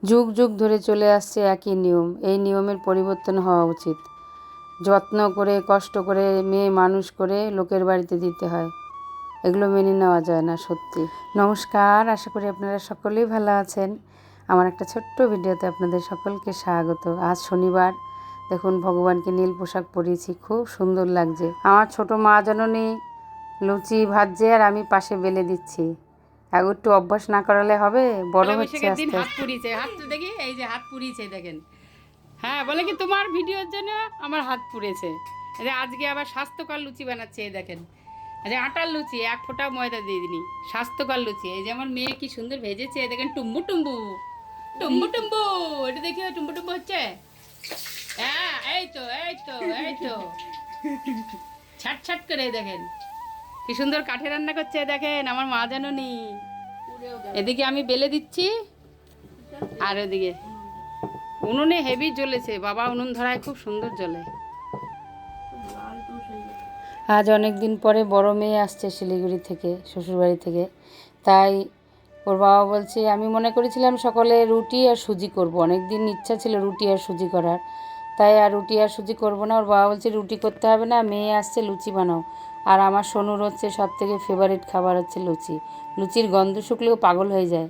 যুগ যুগ ধরে চলে আসছে একই নিয়ম। এই নিয়মের পরিবর্তন হওয়া উচিত। যত্ন করে কষ্ট করে মেয়ে মানুষ করে লোকের বাড়িতে দিতে হয়, এগুলো মেনে নেওয়া যায় না সত্যি। নমস্কার, আশা করি আপনারা সকলেই ভালো আছেন। আমার একটা ছোট্ট ভিডিওতে আপনাদের সকলকে স্বাগত। আজ শনিবার, দেখুন ভগবানকে নীল পোশাক পরিয়েছি, খুব সুন্দর লাগছে। আমার ছোট মা জননী লুচি ভাজছে আর আমি পাশে বেলে দিচ্ছি। একটু অভ্যাস না করালে হবে, বড় হচ্ছে আস্তে আস্তে। হাত পুড়িয়েছে, হাত দেখি, এই যে হাত পুড়িয়েছে দেখেন। হ্যাঁ, বলে কি তোমার ভিডিওর জন্য আমার হাত পুড়েছে। আজকে আবার স্বাস্থ্যকর লুচি বানাচ্ছে, এই দেখেন। আচ্ছা, আটার লুচি, এক ফোঁটা ময়দা দিয়ে দিনি, স্বাস্থ্যকর লুচি। এই যে আমার মেয়ে কি সুন্দর ভেজেছে, দেখেন। টুম্বু টুম্বু টুম্বু টুম্বু, এটা দেখি টুম্বু টুম্বু হচ্ছে। হ্যাঁ, এই তো এই তো এই তো ছাট ছাট করে দেখেন কি সুন্দর কাঠে রান্না করছে, দেখেন আমার মা জানুনি। এদিকে আমি বেলে দিচ্ছি, আর এদিকে উনুনে হেভি জ্বলেছে বাবা, উনুন ধরায় খুব সুন্দর জ্বলে। আজ অনেক দিন পরে বড় মেয়ে আসছে শিলিগুড়ি থেকে, শ্বশুরবাড়ি থেকে। তাই ওর বাবা বলছে, আমি মনে করেছিলাম সকালে রুটি আর সুজি করব, অনেক দিন ইচ্ছা ছিল রুটি আর সুজি করার, তাই আর রুটি আর সুজি করব না। ওর বাবা বলছে রুটি করতে হবে না, মেয়ে আসছে লুচি বানাও। আর আমার সোনুর হচ্ছে সব থেকে ফেভারিট খাবার হচ্ছে লুচি। লুচির গন্ধ শুকলেও পাগল হয়ে যায়।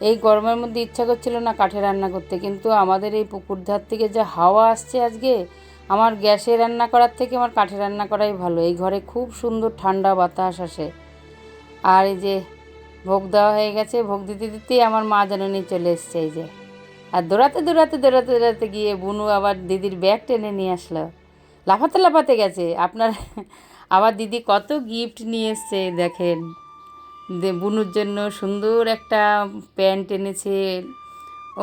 এই গরমের মধ্যে ইচ্ছা করছিল না কাঠে রান্না করতে, কিন্তু আমাদের এই পুকুর ধার থেকে যে হাওয়া আসছে আজকে, আমার গ্যাসে রান্না করার থেকে আমার কাঠে রান্না করাই ভালো। এই ঘরে খুব সুন্দর ঠান্ডা বাতাস আসে। আর এই যে ভোগ দেওয়া হয়ে গেছে, ভোগ দিতে দিতেই আমার মা জাননী চলে এসছে, এই যে। আর দৌড়াতে দৌড়াতে দৌড়াতে দৌড়াতে গিয়ে বুনু আবার দিদির ব্যাগ টেনে নিয়ে আসলো, লাফাতে লাফাতে গেছে। আপনার আবার দিদি কত গিফট নিয়ে এসছে দেখেন। বুনুর জন্য সুন্দর একটা প্যান্ট এনেছে,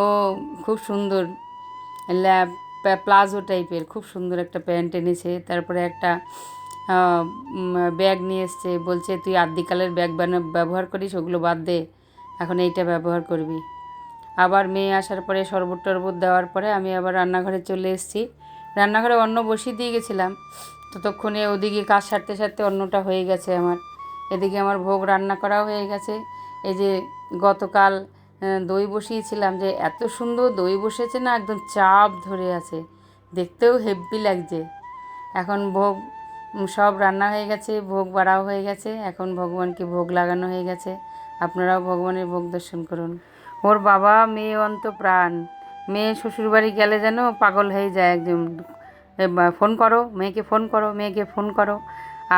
ও খুব সুন্দর প্লাজো টাইপের খুব সুন্দর একটা প্যান্ট এনেছে। তারপরে একটা ব্যাগ নিয়ে এসছে, বলছে তুই আদিকালের ব্যাগ ব্যবহার করিস, ওগুলো বাদ দে, এখন এইটা ব্যবহার করবি। আবার মেয়ে আসার পরে শরবত টরবত দেওয়ার পরে আমি আবার রান্নাঘরে চলে এসেছি। রান্নাঘরে অন্ন বসিয়ে দিয়ে গেছিলাম, ততক্ষণে ওদিকে কাজ সারতে সারতে অন্নটা হয়ে গেছে আমার। এদিকে আমার ভোগ রান্না করাও হয়ে গেছে। এই যে গতকাল দই বসিয়েছিলাম, যে এত সুন্দর দই বসেছে না, একদম চাপ ধরে আছে, দেখতেও হেব্বি লাগছে। এখন ভোগ সব রান্না হয়ে গেছে, ভোগ বাড়াও হয়ে গেছে, এখন ভগবানকে ভোগ লাগানো হয়ে গেছে। আপনারাও ভগবানের ভোগ দর্শন করুন। ওর বাবা মেয়ে অন্ত প্রাণ, মেয়ে শ্বশুরবাড়ি গেলে যেন পাগল হয়ে যায় একদম। ফোন করো মেয়েকে, ফোন করো মেয়েকে, ফোন করো।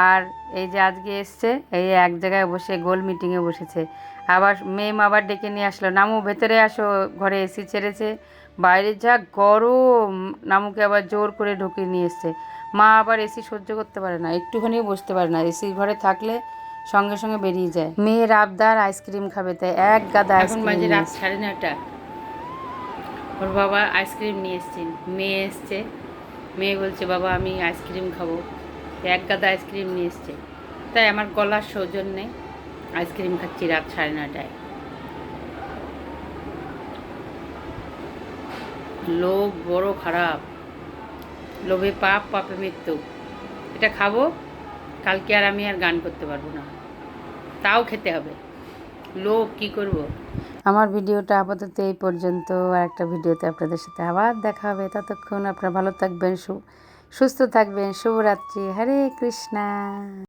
আর এই যে আজকে এসছে, এই এক জায়গায় বসে গোল মিটিংয়ে বসেছে। আবার মেম আবার ডেকে নিয়ে আসলো, নামু ভেতরে আসো, ঘরে এসি ছেড়েছে, বাইরে যা গরম। নামুকে আবার জোর করে ঢুকিয়ে নিয়ে এসছে। মা আবার এসি সহ্য করতে পারে না, একটুখানিও বসতে পারে না, এসি ঘরে থাকলে সঙ্গে সঙ্গে বেরিয়ে যায়। মেয়ের আবদার আইসক্রিম খাবে, তাই এক গাদা এখন আইসক্রিম। বাজে রাত 9:30, ওর বাবা আইসক্রিম নিয়ে এসছেন। মেয়ে এসছে, মেয়ে বলছে বাবা আমি আইসক্রিম খাবো, এক গাদা আইসক্রিম নিয়ে এসছে। তাই আমার গলার সৌজন্যে আইসক্রিম খাচ্ছি রাত 9:30টায়। লোভ বড় খারাপ, লোভে পাপ, পাপে মৃত্যু। এটা খাবো, কালকে আর আমি আর গান করতে পারবো না, তাও খেতে হবে। লোভ কি করব। আমার ভিডিওটা আপাতত এই পর্যন্ত। আর একটা ভিডিওতে আপনাদের সাথে আবার দেখা হবে। ততক্ষণ আপনারা ভালো থাকবেন, সুস্থ থাকবেন। শুভরাত্রি। হরে কৃষ্ণা।